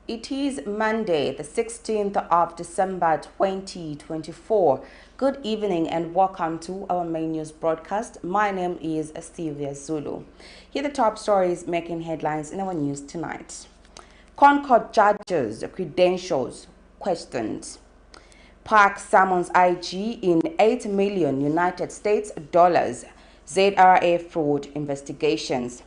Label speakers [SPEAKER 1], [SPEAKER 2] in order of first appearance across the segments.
[SPEAKER 1] It is Monday, the 16th of December 2024. Good evening and welcome to our main news broadcast. My name is Sylvia Zulu. Here are the top stories making headlines in our news tonight. CONCOURT judges' credentials questioned. Park summons IG in $8 million United States dollars. ZRA fraud investigations.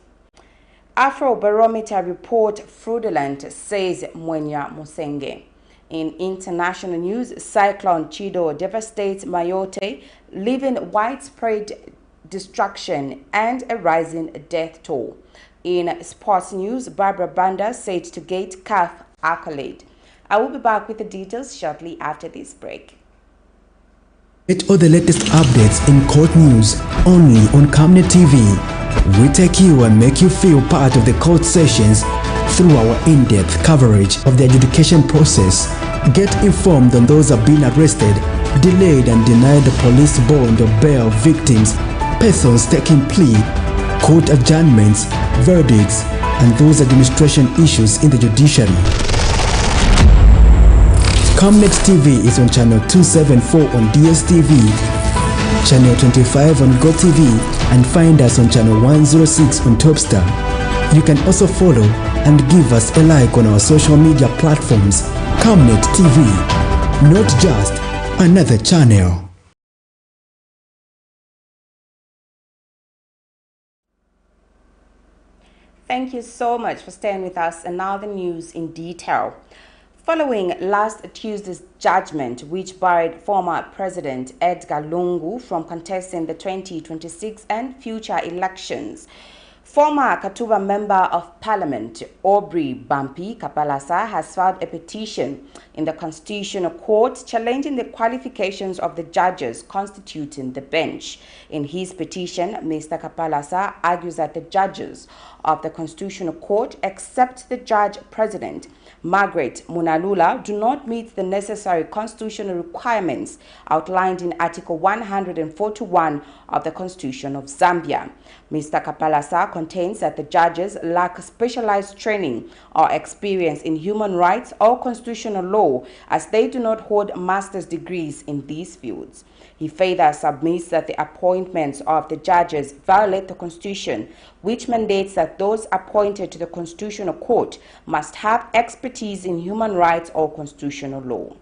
[SPEAKER 1] AFROBAROMETER report fraudulent, says MWENYA. In international news, Cyclone CHIDO devastates MAYOTTE, leaving widespread destruction and a rising death toll. In sports news, BANDA said to gate CAF ACCOLADE. I will be back with the details shortly after this break.
[SPEAKER 2] Get all the latest updates in court news only on Camnet TV. We take you and make you feel part of the court sessions through our in-depth coverage of the adjudication process. Get informed on those who have been arrested, delayed and denied the police bond or bail victims, persons taking plea, court adjournments, verdicts, and those administration issues in the judiciary. Camnet TV is on channel 274 on DSTV, channel 25 on GoTV, and find us on channel 106 on Topstar. You can also follow and give us a like on our social media platforms. Camnet TV, not just another channel.
[SPEAKER 1] Thank you so much for staying with us, and now the news in detail. Following last Tuesday's judgment, which barred former President Edgar Lungu from contesting the 2026 and future elections, former Katuba Member of Parliament Aubrey Bumpy Kapalasa has filed a petition in the Constitutional Court challenging the qualifications of the judges constituting the bench. In his petition, Mr. Kapalasa argues that the judges of the Constitutional Court, except the Judge President Margaret Munalula, do not meet the necessary constitutional requirements outlined in Article 141 of the Constitution of Zambia. Mr. Kapalasa contends that the judges lack specialized training or experience in human rights or constitutional law, as they do not hold master's degrees in these fields. He further submits that the appointments of the judges violate the Constitution, which mandates that those appointed to the Constitutional Court must have expertise in human rights or constitutional law.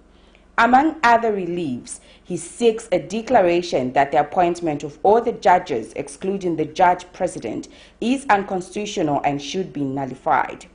[SPEAKER 1] Among other reliefs, he seeks a declaration that the appointment of all the judges, excluding the Judge President, is unconstitutional and should be nullified.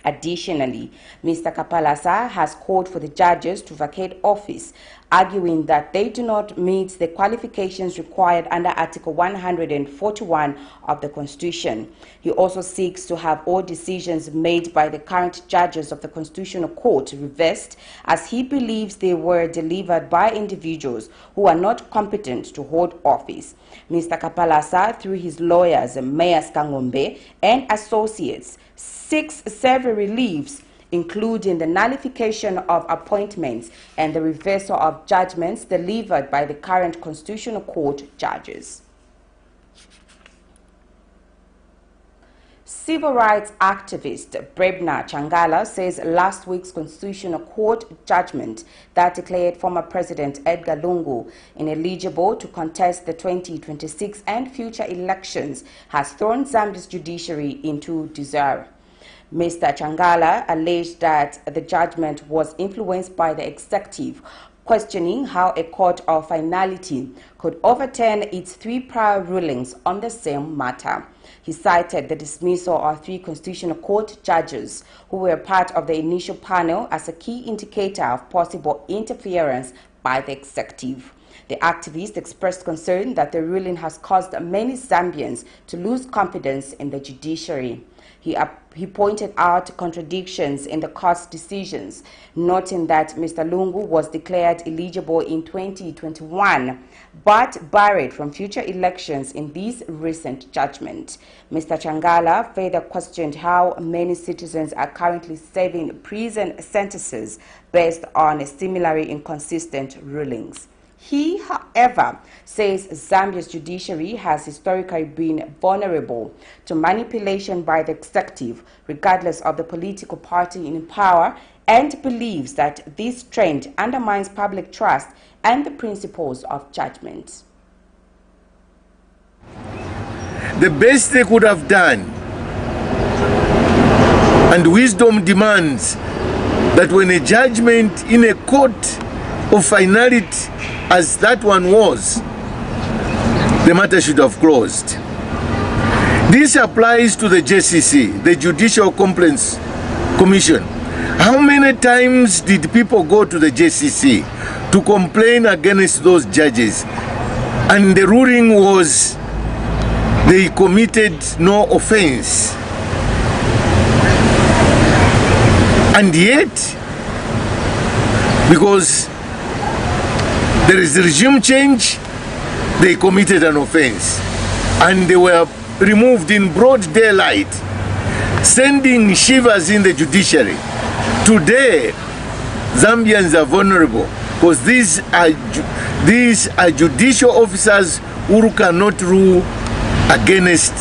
[SPEAKER 1] Additionally, Mr. Kapalasa has called for the judges to vacate office, arguing that they do not meet the qualifications required under Article 141 of the Constitution. He also seeks to have all decisions made by the current judges of the Constitutional Court reversed, as he believes they were delivered by individuals who are not competent to hold office. Mr. Kapalasa, through his lawyers, Mayas Kangombe and associates, seeks several reliefs, including the nullification of appointments and the reversal of judgments delivered by the current Constitutional Court judges. Civil rights activist Brebna Changala says last week's Constitutional Court judgment that declared former President Edgar Lungu ineligible to contest the 2026 and future elections has thrown Zambia's judiciary into disarray. Mr. Changala alleged that the judgment was influenced by the executive, questioning how a court of finality could overturn its three prior rulings on the same matter. He cited the dismissal of three Constitutional Court judges who were part of the initial panel as a key indicator of possible interference by the executive. The activist expressed concern that the ruling has caused many Zambians to lose confidence in the judiciary. He pointed out contradictions in the court's decisions, noting that Mr. Lungu was declared eligible in 2021, but barred from future elections in this recent judgment. Mr. Changala further questioned how many citizens are currently serving prison sentences based on similarly inconsistent rulings. He, however, says Zambia's judiciary has historically been vulnerable to manipulation by the executive, regardless of the political party in power, and believes that this trend undermines public trust and the principles of judgment.
[SPEAKER 3] The best they could have done, and wisdom demands that when a judgment in a court of finality as that one was, the matter should have closed. This applies to the JCC, the Judicial Complaints Commission. How many times did people go to the JCC to complain against those judges? And the ruling was they committed no offense. And yet, because there is regime change, they committed an offense. And they were removed in broad daylight, sending shivers in the judiciary. Today, Zambians are vulnerable because these are judicial officers who cannot rule against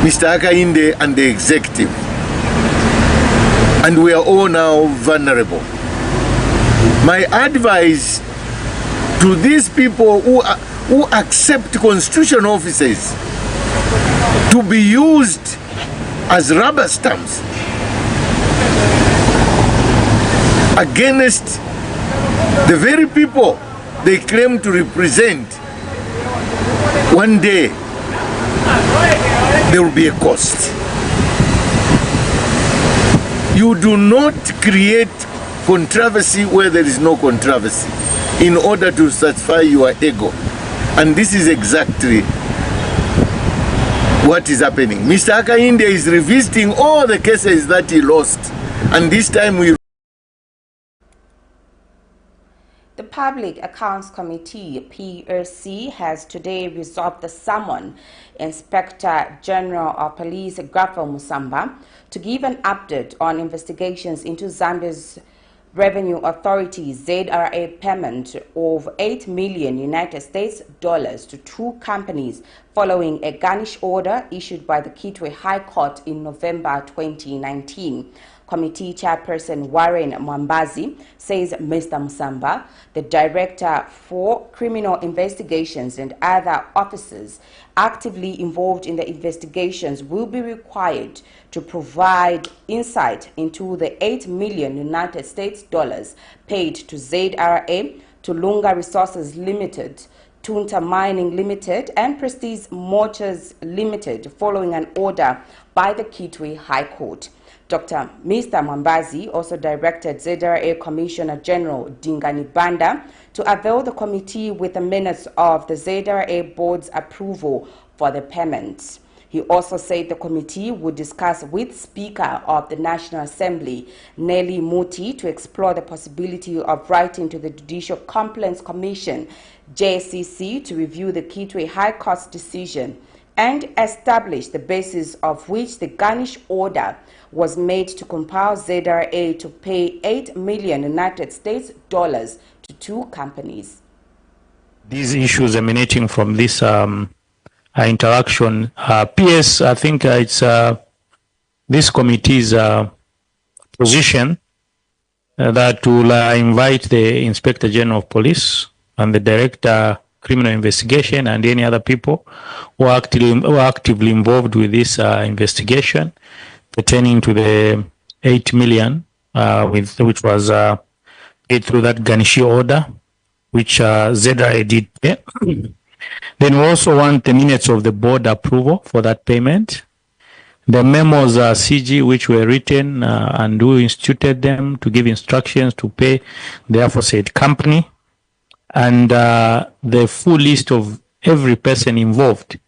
[SPEAKER 3] Mr. Hakainde and the executive. And we are all now vulnerable. My advice to these people who accept constitutional offices to be used as rubber stamps against the very people they claim to represent, one day there will be a cost. You do not create controversy where there is no controversy in order to satisfy your ego. And this is exactly what is happening. Mr. Hakainde is revisiting all the cases that he lost. And this time we...
[SPEAKER 1] The Public Accounts Committee, PAC, has today resolved the summon Inspector General of Police Grapho Musamba to give an update on investigations into Zambia's Revenue Authority ZRA payment of $8 million United States dollars to two companies following a garnish order issued by the Kitwe High Court in November 2019. Committee Chairperson Warren Mwambazi says Mr. Musamba, the Director for Criminal Investigations, and other officers actively involved in the investigations will be required to provide insight into the $8 million United States dollars paid to ZRA, to Lunga Resources Limited, Tunta Mining Limited, and Prestige Motors Limited following an order by the Kitwe High Court. Mr. Mwambazi also directed ZRA Commissioner General Dingani Banda to avail the committee with the minutes of the ZRA board's approval for the payments. He also said the committee would discuss with Speaker of the National Assembly, Nelly Muti, to explore the possibility of writing to the Judicial Complaints Commission, JCC, to review the Kitwe High Court's decision and establish the basis of which the garnish order was made to compel ZRA to pay $8 million United States dollars to two companies.
[SPEAKER 4] These issues emanating from this interaction, PS, I think it's this committee's position that will invite the Inspector General of Police and the Director Criminal Investigation and any other people who are actively involved with this investigation pertaining to the 8 million which was paid through that garnish order, which ZRA did pay. Then we also want the minutes of the board approval for that payment. The memos CG which were written and who instituted them to give instructions to pay the aforesaid company, and the full list of every person involved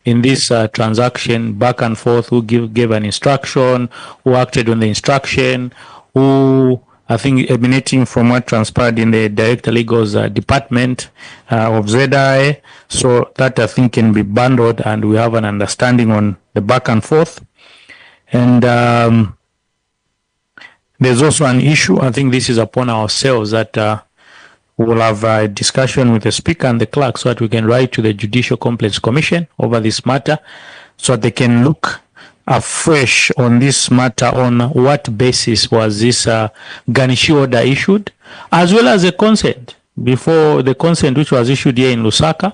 [SPEAKER 4] in this transaction, back and forth, who gave an instruction, who acted on the instruction, who, I think, emanating from what transpired in the Director Legal's department of ZRA. So that, I think, can be bundled and we have an understanding on the back and forth. And there's also an issue, I think this is upon ourselves, that we'll have a discussion with the Speaker and the clerk so that we can write to the Judicial Complaints Commission over this matter so that they can look afresh on this matter, on what basis was this garnish order issued, as well as a consent. Before the consent which was issued here in Lusaka,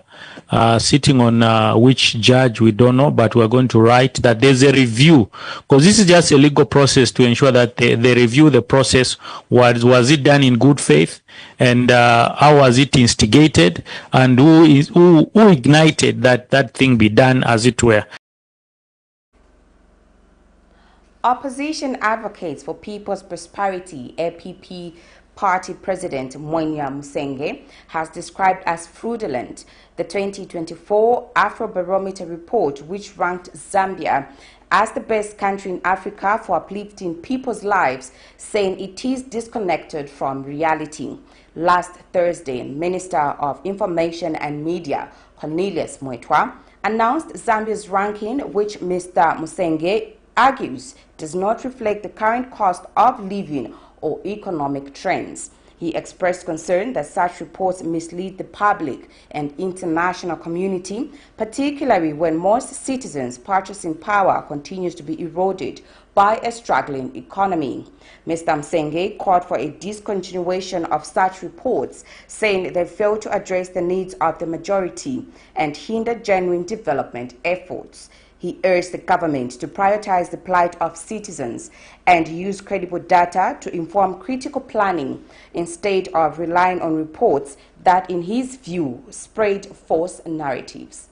[SPEAKER 4] sitting on which judge we don't know, but we're going to write that there's a review, because this is just a legal process to ensure that they review the process. Was it done in good faith, and how was it instigated, and who ignited that thing be done as it were.
[SPEAKER 1] Opposition Advocates for People's Prosperity, APP Party President MWENYA has described as fraudulent the 2024 AFROBAROMETer report, which ranked Zambia as the best country in Africa for uplifting people's lives, saying it is disconnected from reality. Last Thursday, Minister of Information and Media, Cornelius Moetwa, announced Zambia's ranking, which Mr. MUSENGE argues does not reflect the current cost of living or economic trends. He expressed concern that such reports mislead the public and international community, particularly when most citizens' purchasing power continues to be eroded by a struggling economy. Mr. Msenge called for a discontinuation of such reports, saying they fail to address the needs of the majority and hinder genuine development efforts. He urged the government to prioritize the plight of citizens and use credible data to inform critical planning instead of relying on reports that, in his view, spread false narratives.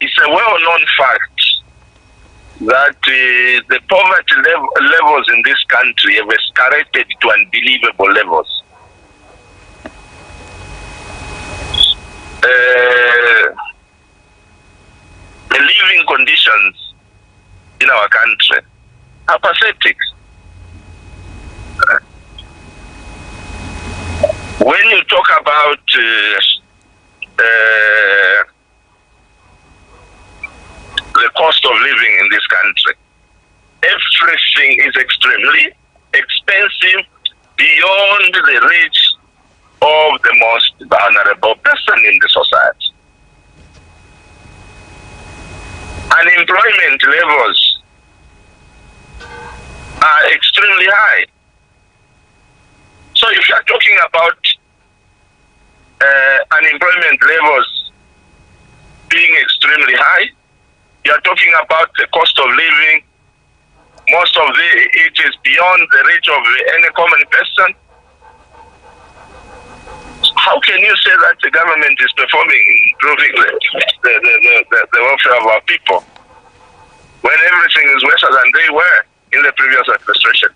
[SPEAKER 5] It's a well-known fact that the poverty levels in this country have escalated to unbelievable levels. The living conditions in our country are pathetic. When you talk about the cost of living in this country, everything is extremely expensive beyond the reach of the most vulnerable person in the society. Unemployment levels are extremely high. So if you are talking about unemployment levels being extremely high, you are talking about the cost of living. Most of it is beyond the reach of any common person. How can you say that the government is performing, improving the welfare of our people when everything is worse than they were in the previous administration?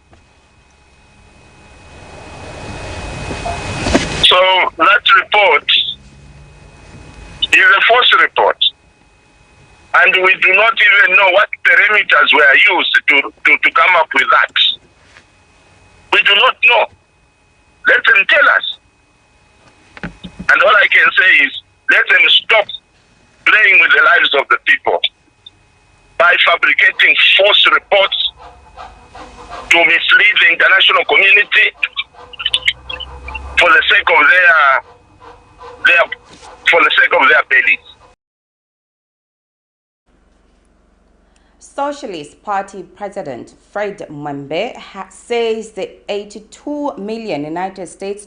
[SPEAKER 5] So that report is a false report, and we do not even know what parameters were used to come up with that. We do not know. Let them tell us. And all I can say is, let them stop playing with the lives of the people by fabricating false reports to mislead the international community for the sake of their bellies.
[SPEAKER 1] Socialist Party President Fred Mwembe says the $82 million United States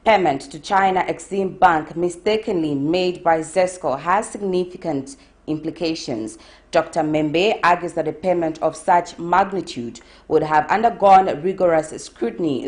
[SPEAKER 1] payment to China Exim Bank mistakenly made by ZESCO has significant implications. Dr. Mwembe argues that a payment of such magnitude would have undergone rigorous scrutiny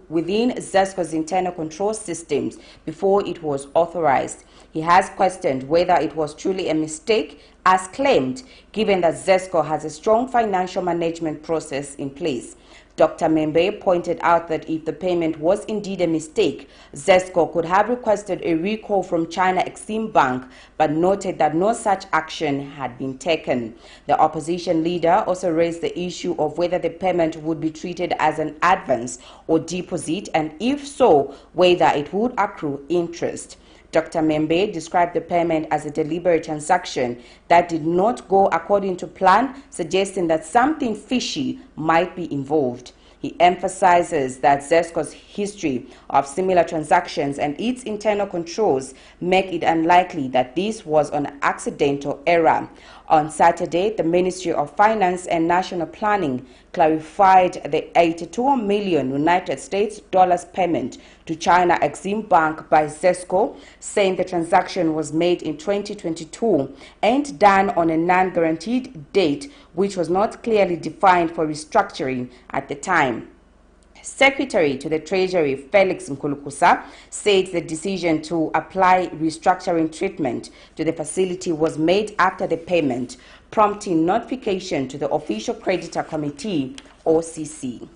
[SPEAKER 1] within ZESCO's internal control systems before it was authorized. He has questioned whether it was truly a mistake, as claimed, given that ZESCO has a strong financial management process in place. Dr. Mwembe pointed out that if the payment was indeed a mistake, ZESCO could have requested a recall from China Exim Bank, but noted that no such action had been taken. The opposition leader also raised the issue of whether the payment would be treated as an advance or deposit, and if so, whether it would accrue interest. Dr. Mwembe described the payment as a deliberate transaction that did not go according to plan, suggesting that something fishy might be involved. He emphasizes that ZESCO's history of similar transactions and its internal controls make it unlikely that this was an accidental error. On Saturday, the Ministry of Finance and National Planning clarified the $82 million United States dollars payment to China Exim Bank by ZESCO, saying the transaction was made in 2022 and done on a non-guaranteed date, which was not clearly defined for restructuring at the time. Secretary to the Treasury Felix Nkulukusa said the decision to apply restructuring treatment to the facility was made after the payment, prompting notification to the Official Creditor Committee, OCC.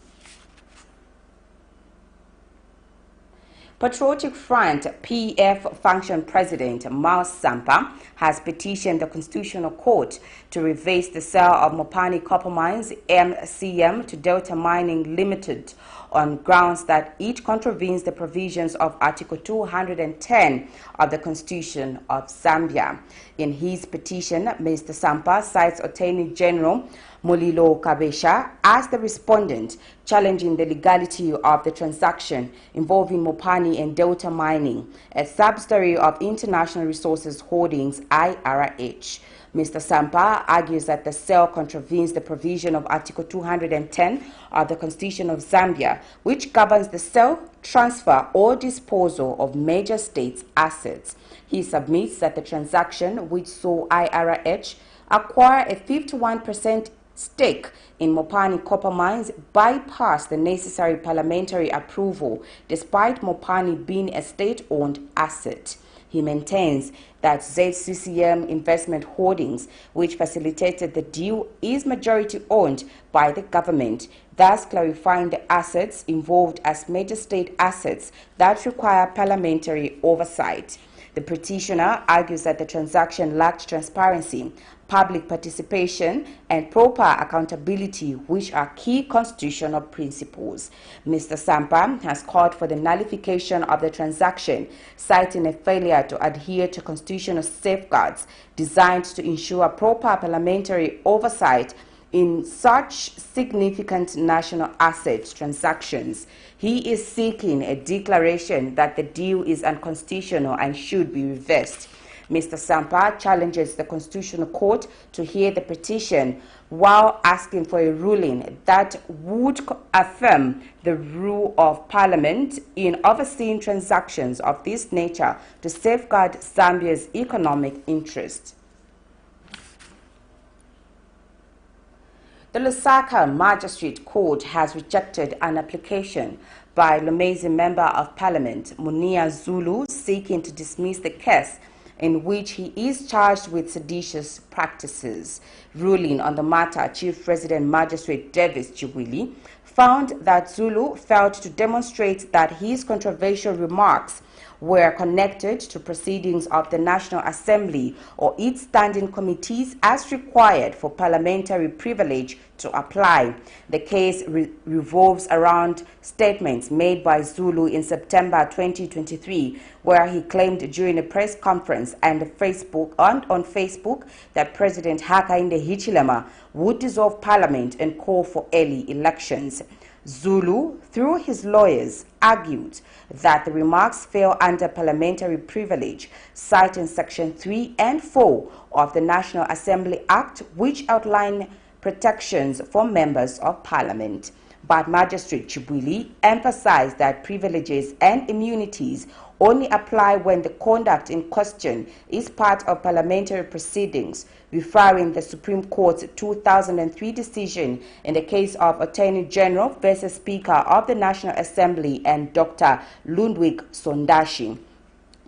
[SPEAKER 1] Patriotic Front PF Function President Mao Sampa has petitioned the Constitutional Court to reverse the sale of Mopani Copper Mines MCM to Delta Mining Limited on grounds that it contravenes the provisions of Article 210 of the Constitution of Zambia. In his petition, Mr. Sampa cites Attorney General Mulilo Kabesha as the respondent, challenging the legality of the transaction involving Mopani and Delta Mining, a subsidiary of International Resources Holdings IRH. Mr. Sampa argues that the sale contravenes the provision of Article 210 of the Constitution of Zambia, which governs the sale, transfer, or disposal of major states' assets. He submits that the transaction, which saw IRH acquire a 51% stake in Mopani Copper Mines, bypassed the necessary parliamentary approval, despite Mopani being a state-owned asset. He maintains that ZCCM Investment Holdings, which facilitated the deal, is majority-owned by the government, thus clarifying the assets involved as major state assets that require parliamentary oversight. The petitioner argues that the transaction lacked transparency, public participation, and proper accountability, which are key constitutional principles. Mr. Sampa has called for the nullification of the transaction, citing a failure to adhere to constitutional safeguards designed to ensure proper parliamentary oversight in such significant national asset transactions. He is seeking a declaration that the deal is unconstitutional and should be reversed. Mr. Sampa challenges the Constitutional Court to hear the petition while asking for a ruling that would affirm the role of Parliament in overseeing transactions of this nature to safeguard Zambia's economic interest. The Lusaka Magistrate Court has rejected an application by Lumezi Member of Parliament Munia Zulu seeking to dismiss the case in which he is charged with seditious practices. Ruling on the matter, Chief Resident Magistrate Davis Chiwili found that Zulu failed to demonstrate that his controversial remarks were connected to proceedings of the National Assembly or its standing committees as required for parliamentary privilege to apply. The case revolves around statements made by Zulu in September 2023, where he claimed during a press conference and on Facebook that President Hakainde Hichilema would dissolve parliament and call for early elections. Zulu, through his lawyers, argued that the remarks fell under parliamentary privilege, citing Section 3 and 4 of the National Assembly Act, which outline protections for members of parliament. But Magistrate Chibwili emphasized that privileges and immunities only apply when the conduct in question is part of parliamentary proceedings, referring the Supreme Court's 2003 decision in the case of Attorney General versus Speaker of the National Assembly and Dr. Ludwig Sondashi.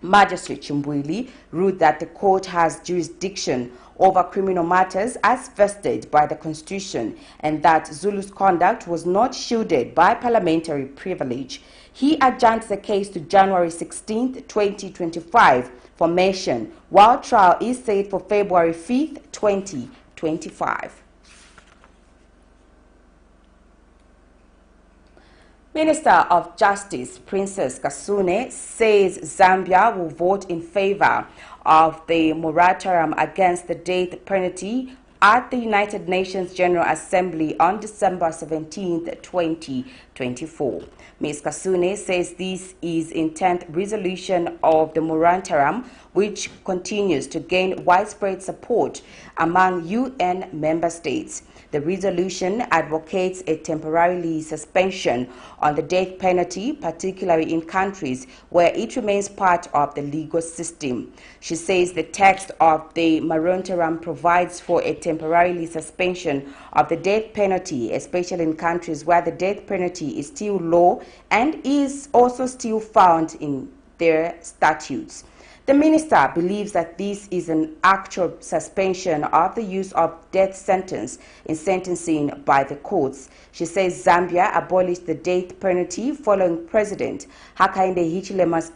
[SPEAKER 1] Magistrate Chimbwili ruled that the court has jurisdiction over criminal matters as vested by the Constitution and that Zulu's conduct was not shielded by parliamentary privilege. He adjourned the case to January 16, 2025 for mention, while trial is set for February 5, 2025. Minister of Justice Princess Kasune says Zambia will vote in favor of the moratorium against the death penalty at the United Nations General Assembly on December 17, 2024. Ms. Kasune says this is in 10th resolution of the moratorium, which continues to gain widespread support among UN member states. The resolution advocates a temporary suspension on the death penalty, particularly in countries where it remains part of the legal system. She says the text of the moratorium provides for a temporary suspension of the death penalty, especially in countries where the death penalty is still low and is also still found in their statutes. The minister believes that this is an actual suspension of the use of death sentence in sentencing by the courts. She says Zambia abolished the death penalty following President Hakainde Hichilema's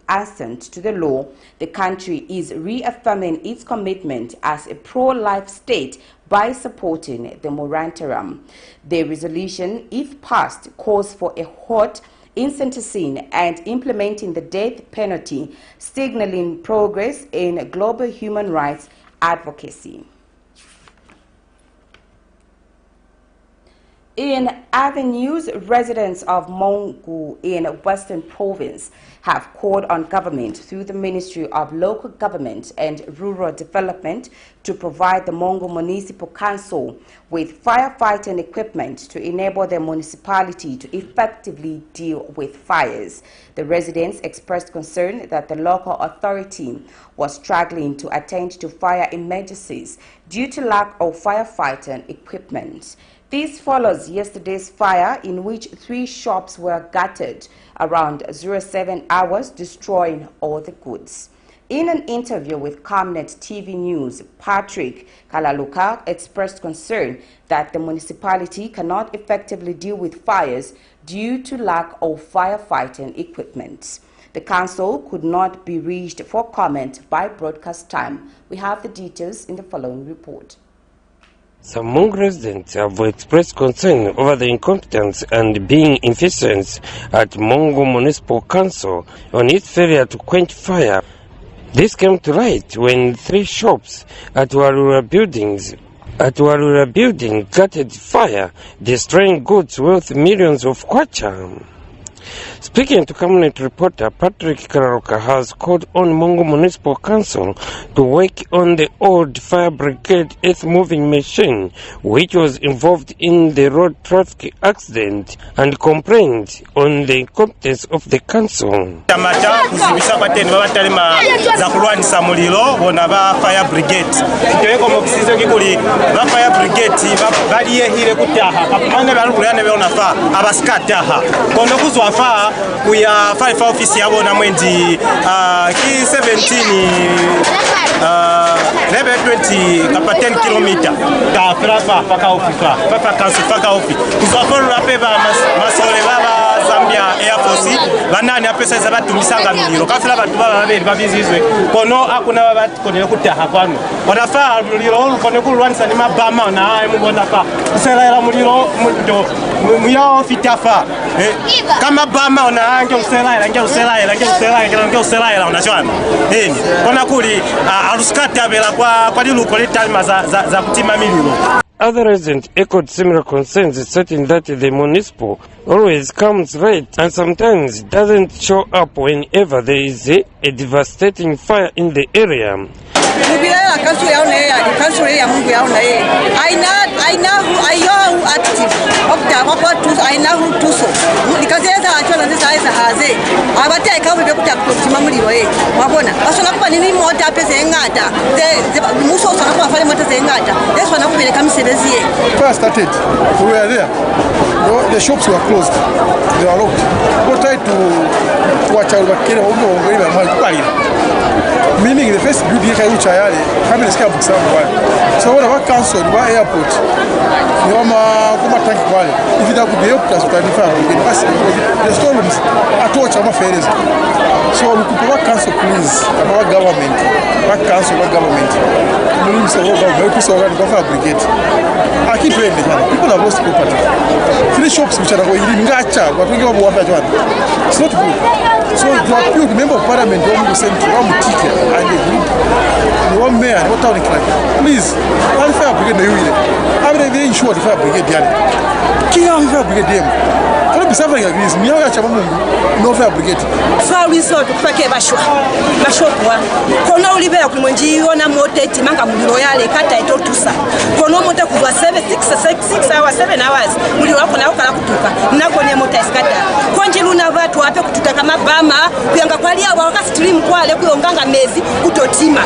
[SPEAKER 1] assent to the law. The country is reaffirming its commitment as a pro-life state by supporting the moratorium. The resolution, if passed, calls for a halt in sentencing and implementing the death penalty, signaling progress in global human rights advocacy. In other news, residents of Mongu in Western Province have called on government through the Ministry of Local Government and Rural Development to provide the Mongu Municipal Council with firefighting equipment to enable the municipality to effectively deal with fires. The residents expressed concern that the local authority was struggling to attend to fire emergencies due to lack of firefighting equipment. This follows yesterday's fire in which 3 shops were gutted around 07 hours, destroying all the goods. In an interview with Camnet TV News, Patrick Kalaluka expressed concern that the municipality cannot effectively deal with fires due to lack of firefighting equipment. The council could not be reached for comment by broadcast time. We have the details in the following report.
[SPEAKER 6] Some Mongu residents have expressed concern over the incompetence and being inefficient at Mongu Municipal Council on its failure to quench fire. This came to light when 3 shops at Warura building gutted fire, destroying goods worth millions of kwacha. Speaking to Camnet reporter Patrick Kararoka has called on Mongu Municipal Council to work on the old fire brigade earth-moving machine which was involved in the road traffic accident and complained on the incompetence of the council.
[SPEAKER 7] Fire brigade we are 5 office yabo na mwendi ki 17 level 20 kapa 10 km ka frafa paka ofika papa kansu paka ofi kuzaporo rapeva masole baba Zambia Air Force banani apesa zabatumisanga miliro kafira batu baba babiri babizizwe kono akuna babati konera kutaha kwanu wadafa muliro kono kulwanisa ni mabama na ayi mubona fa usela muliro mudo muya fitafa kama bama ona ange usela unashwana nini kona kuli aruskata bela kwa diluko letalima za kutima miliro.
[SPEAKER 6] Other residents echoed similar concerns, stating that the municipal always comes late and sometimes doesn't show up whenever there is a devastating fire in the area.
[SPEAKER 8] Fire started, we were there. The shops were closed, they were locked. We tried to watch out, meaning the first building I reached having a scam for somewhere. So when I cancelled my airport, if you could be up to the storms, I told you my friends. So what council please, about government, what council, what government, brigade. I keep saying it, people have lost property. 3 shops which are going in Gacha, but we go one. It's not good. So to appeal the member of parliament, one send to one ticket and the group, one mayor, what town please, one fire brigade, how do they ensure the fire brigade? Kill fire brigade. Suffering agrees, no fire brigade.
[SPEAKER 9] Fire resort, Fake Bashwa, Bashwa, Kono Libera Kumonji, Ona Mote, Timanga Royale, Kata, Totusa, Kono Mota Kuba 6 hours, 7 hours, Muriwaka Kutuka, Nakonia Mota Skata, Konjiluna Vatu, Kutakama Bama, Piangapalia, Waka Stream Quale, Kunganga Mezi, Kutotima.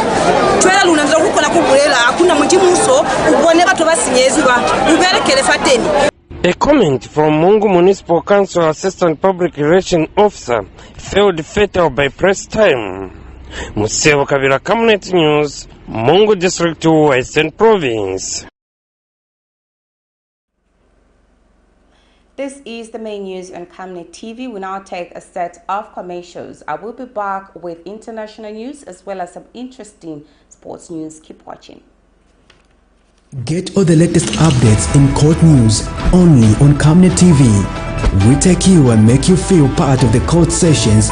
[SPEAKER 9] 12 Lunas of Kunakuela, Kuna Mujimuso, whenever to us in Yezua, Ubera Kelefateni.
[SPEAKER 6] A comment from Mungu Municipal Council Assistant Public Relations Officer failed fatal by press time. Musevo Kavira, Camnet News, Mungu District 2, Western Province.
[SPEAKER 1] This is the main news on Camnet TV. We now take a set of commercials. I will be back with international news as well as some interesting sports news. Keep watching.
[SPEAKER 2] Get all the latest updates in court news only on Camnet TV. We take you and make you feel part of the court sessions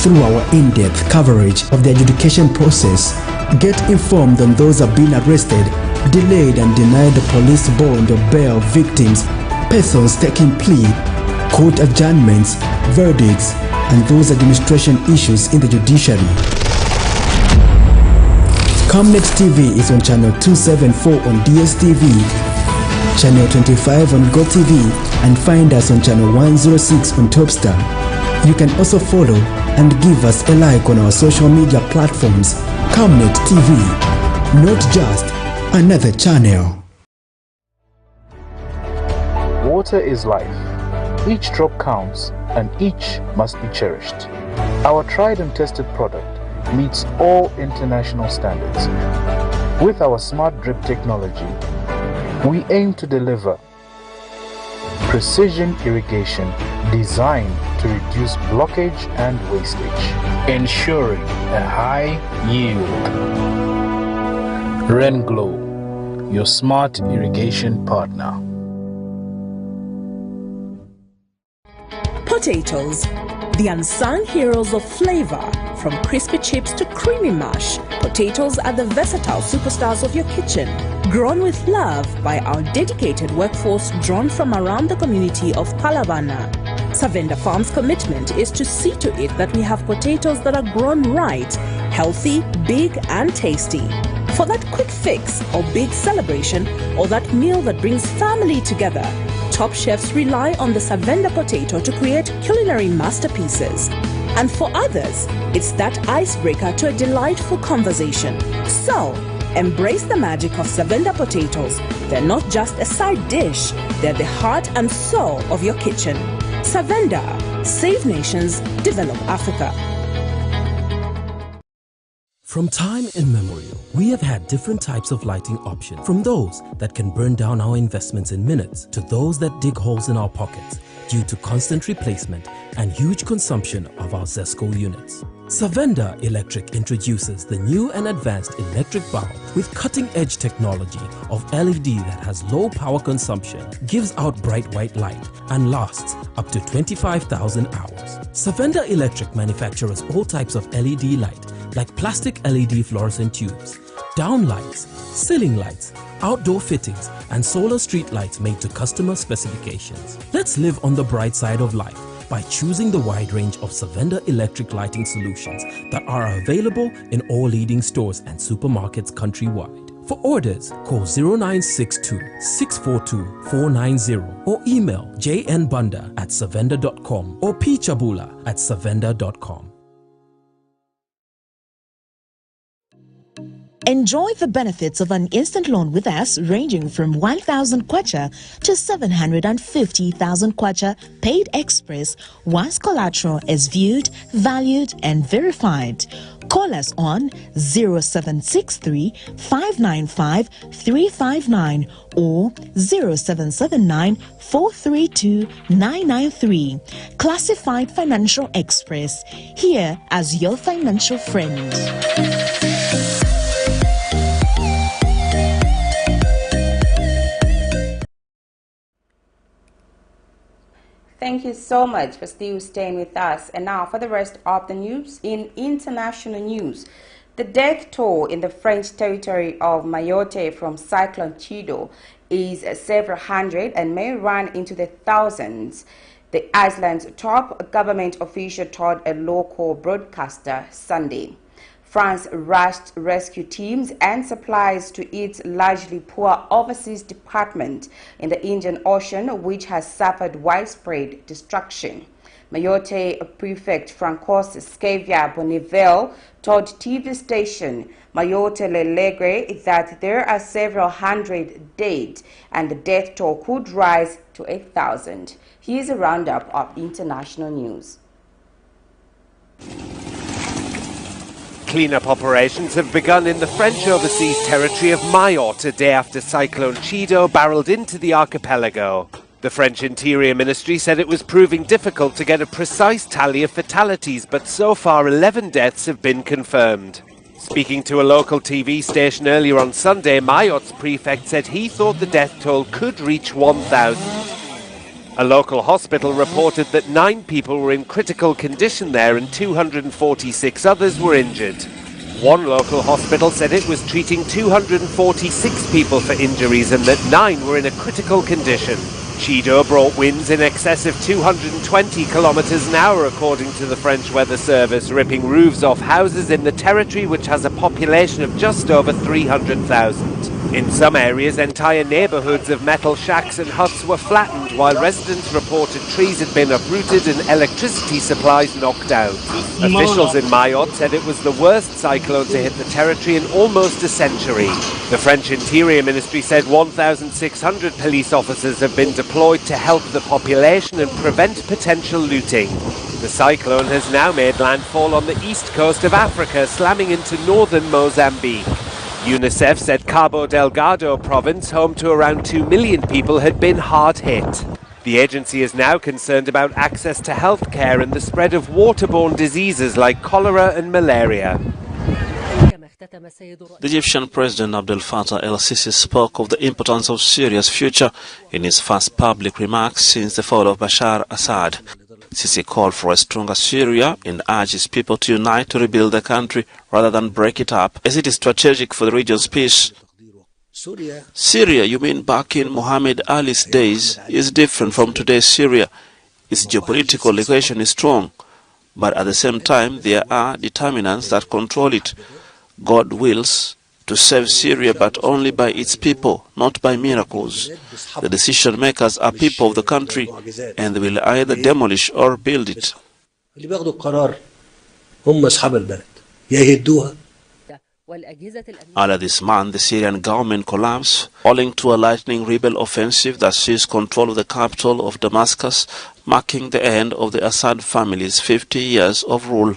[SPEAKER 2] through our in-depth coverage of the adjudication process. Get informed on those who have been arrested, delayed and denied the police bond or bail victims, persons taking plea, court adjournments, verdicts, and those administration issues in the judiciary. Camnet TV is on channel 274 on DSTV, channel 25 on GoTV, and find us on channel 106 on Topstar. You can also follow and give us a like on our social media platforms. Camnet TV, not just another channel.
[SPEAKER 10] Water is life. Each drop counts and each must be cherished. Our tried and tested product meets all international standards. With our smart drip technology, we aim to deliver precision irrigation designed to reduce blockage and wastage, ensuring a high yield. RenGlow, your smart irrigation partner.
[SPEAKER 11] Potatoes, the unsung heroes of flavor. From crispy chips to creamy mash, potatoes are the versatile superstars of your kitchen. Grown with love by our dedicated workforce drawn from around the community of Palavana. Savenda Farm's commitment is to see to it that we have potatoes that are grown right, healthy, big and tasty. For that quick fix or big celebration or that meal that brings family together, top chefs rely on the Savenda potato to create culinary masterpieces. And for others, it's that icebreaker to a delightful conversation. So, embrace the magic of Savenda potatoes. They're not just a side dish, they're the heart and soul of your kitchen. Savenda, save nations, develop Africa.
[SPEAKER 12] From time immemorial, we have had different types of lighting options, from those that can burn down our investments in minutes to those that dig holes in our pockets due to constant replacement and huge consumption of our Zesco units. Savenda Electric introduces the new and advanced electric bulb with cutting-edge technology of LED that has low power consumption, gives out bright white light, and lasts up to 25,000 hours. Savenda Electric manufactures all types of LED light like plastic LED fluorescent tubes, down lights, ceiling lights, outdoor fittings, and solar street lights made to customer specifications. Let's live on the bright side of life by choosing the wide range of Savenda electric lighting solutions that are available in all leading stores and supermarkets countrywide. For orders, call 0962 642 490 or email jnbanda@savenda.com or pchabula@savenda.com.
[SPEAKER 13] Enjoy the benefits of an instant loan with us ranging from 1,000 kwacha to 750,000 kwacha paid express once collateral is viewed, valued and verified. Call us on 0763 595 359 or 0779 432 993. Classified Financial Express, here as your financial friend.
[SPEAKER 1] Thank you so much for still staying with us. And now for the rest of the news. In international news, the death toll in the French territory of Mayotte from Cyclone CHIDO is several hundred and may run into the thousands. The island's top government official told a local broadcaster Sunday. France rushed rescue teams and supplies to its largely poor overseas department in the Indian Ocean, which has suffered widespread destruction. Mayotte Prefect Francois Xavier Bonneville told TV station Mayotte L'Alegre that there are several hundred dead and the death toll could rise to 1,000. Here's a roundup of international news.
[SPEAKER 14] Cleanup operations have begun in the French overseas territory of Mayotte a day after Cyclone CHIDO barreled into the archipelago. The French Interior Ministry said it was proving difficult to get a precise tally of fatalities, but so far 11 deaths have been confirmed. Speaking to a local TV station earlier on Sunday, Mayotte's prefect said he thought the death toll could reach 1,000. A local hospital reported that 9 people were in critical condition there and 246 others were injured. One local hospital said it was treating 246 people for injuries and that 9 were in a critical condition. CHIDO brought winds in excess of 220 kilometers an hour, according to the French Weather Service, ripping roofs off houses in the territory, which has a population of just over 300,000. In some areas, entire neighborhoods of metal shacks and huts were flattened, while residents reported trees had been uprooted and electricity supplies knocked out. Officials in Mayotte said it was the worst cyclone to hit the territory in almost a century. The French Interior Ministry said 1,600 police officers have been deployed to help the population and prevent potential looting. The cyclone has now made landfall on the east coast of Africa, slamming into northern Mozambique. UNICEF said Cabo Delgado province, home to around 2 million people, had been hard hit. The agency is now concerned about access to health care and the spread of waterborne diseases like cholera and malaria.
[SPEAKER 15] The Egyptian President Abdel Fattah el-Sisi spoke of the importance of Syria's future in his first public remarks since the fall of Bashar Assad. Sisi called for a stronger Syria and urged his people to unite to rebuild the country rather than break it up, as it is strategic for the region's peace. Syria, you mean back in Muhammad Ali's days, is different from today's Syria. Its geopolitical equation is strong, but at the same time there are determinants that control it. God wills to save Syria, but only by its people, not by miracles. The decision makers are people of the country, and they will either demolish or build it. Earlier this month, the Syrian government collapsed, owing to a lightning rebel offensive that seized control of the capital of Damascus, marking the end of the Assad family's 50 years of rule.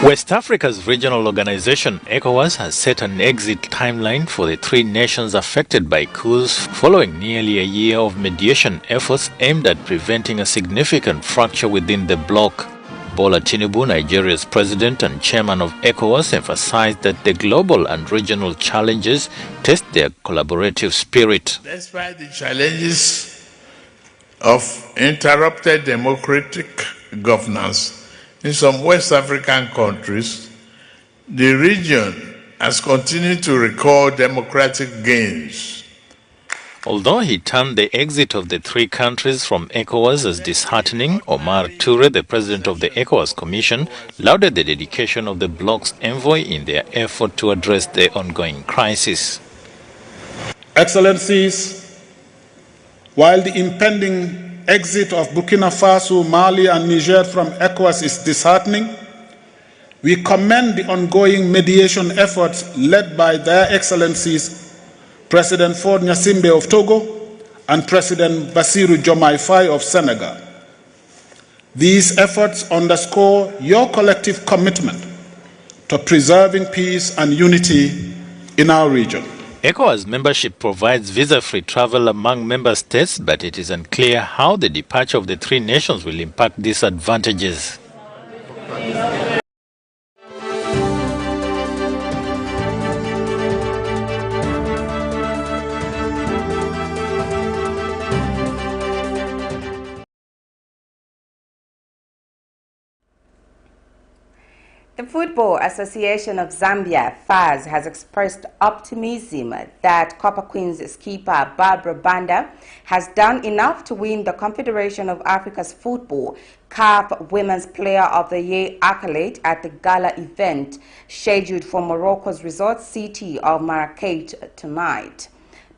[SPEAKER 4] West Africa's regional organization, ECOWAS, has set an exit timeline for the 3 nations affected by coups following nearly a year of mediation efforts aimed at preventing a significant fracture within the bloc. Bola Tinubu, Nigeria's president and chairman of ECOWAS, emphasized that the global and regional challenges test their collaborative spirit.
[SPEAKER 16] Despite the challenges of interrupted democratic governance in some West African countries, the region has continued to record democratic gains.
[SPEAKER 4] Although he termed the exit of the 3 countries from ECOWAS as disheartening, Omar Toure, the president of the ECOWAS Commission, lauded the dedication of the bloc's envoy in their effort to address the ongoing crisis.
[SPEAKER 17] Excellencies, while the impending exit of Burkina Faso, Mali and Niger from ECOWAS is disheartening, we commend the ongoing mediation efforts led by their Excellencies President Faure Gnassingbé of Togo and President Bassirou Diomaye Faye of Senegal. These efforts underscore your collective commitment to preserving peace and unity in our region.
[SPEAKER 18] ECOWAS membership provides visa-free travel among member states, but it is unclear how the departure of the three nations will impact these advantages.
[SPEAKER 1] The Football Association of Zambia, FAZ, has expressed optimism that Copper Queens skipper BARBRA Banda has done enough to win the Confederation of Africa's Football CAF Women's Player of the Year accolade at the gala event scheduled for Morocco's resort city of Marrakech tonight.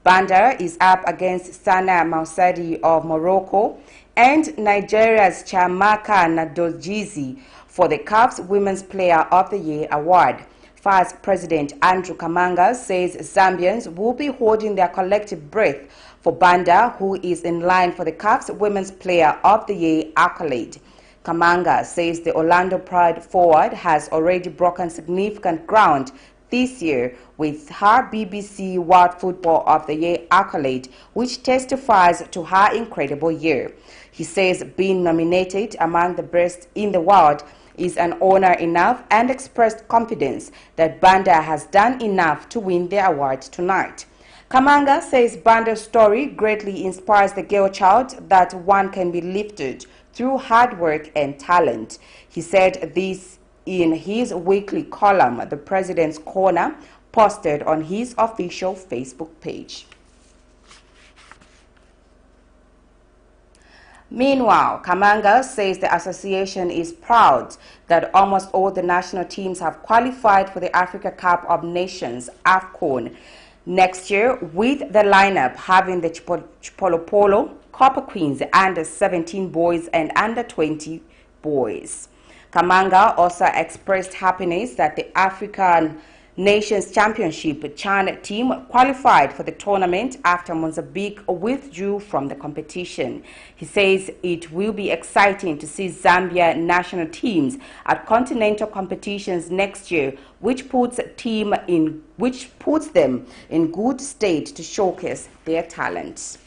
[SPEAKER 1] Banda is up against Sana Mausadi of Morocco and Nigeria's Chiamaka Nadojizi for the CAF's Women's Player of the Year award. FAZ President Andrew Kamanga says Zambians will be holding their collective breath for Banda, who is in line for the CAF's Women's Player of the Year accolade. Kamanga says the Orlando Pride forward has already broken significant ground this year with her BBC World Football of the Year accolade, which testifies to her incredible year. He says being nominated among the best in the world is an honor enough and expressed confidence that Banda has done enough to win the award tonight. Kamanga says Banda's story greatly inspires the girl child that one can be lifted through hard work and talent. He said this in his weekly column, The President's Corner, posted on his official Facebook page. Meanwhile, Kamanga says the association is proud that almost all the national teams have qualified for the Africa Cup of Nations, AFCON, next year, with the lineup having the Chipolopolo, Copper Queens, under-17 boys and under-20 boys. Kamanga also expressed happiness that the African Nations Championship CHAN team qualified for the tournament after Mozambique withdrew from the competition. He says it will be exciting to see Zambia national teams at continental competitions next year, which puts them in good state to showcase their talents.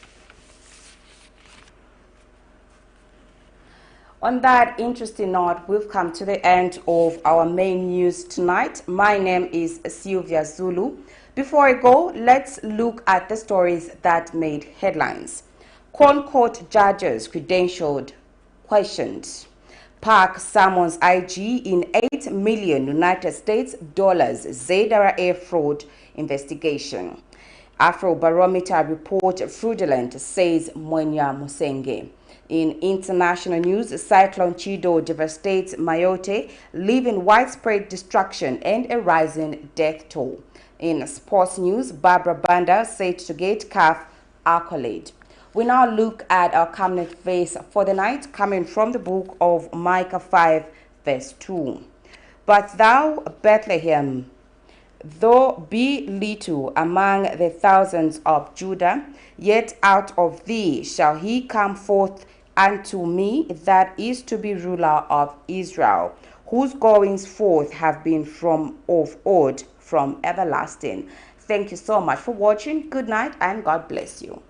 [SPEAKER 1] On that interesting note, we've come to the end of our main news tonight. My name is Sylvia Zulu. Before I go, let's look at the stories that made headlines. CONCOURT judges credentialed questioned. Park summons IG in $8 million United States dollars ZRA fraud investigation. AFROBAROMETER report fraudulent, says MWENYA. In international news, Cyclone CHIDO devastates Mayotte, leaving widespread destruction and a rising death toll. In sports news, BARBRA Banda said to get CAF accolade. We now look at our Camnet verse for the night, coming from the book of Micah 5, verse 2. But thou, Bethlehem, though be little among the thousands of Judah, yet out of thee shall he come forth unto me that is to be ruler of Israel, whose goings forth have been from of old, from everlasting. Thank you so much for watching. Good night and God bless you.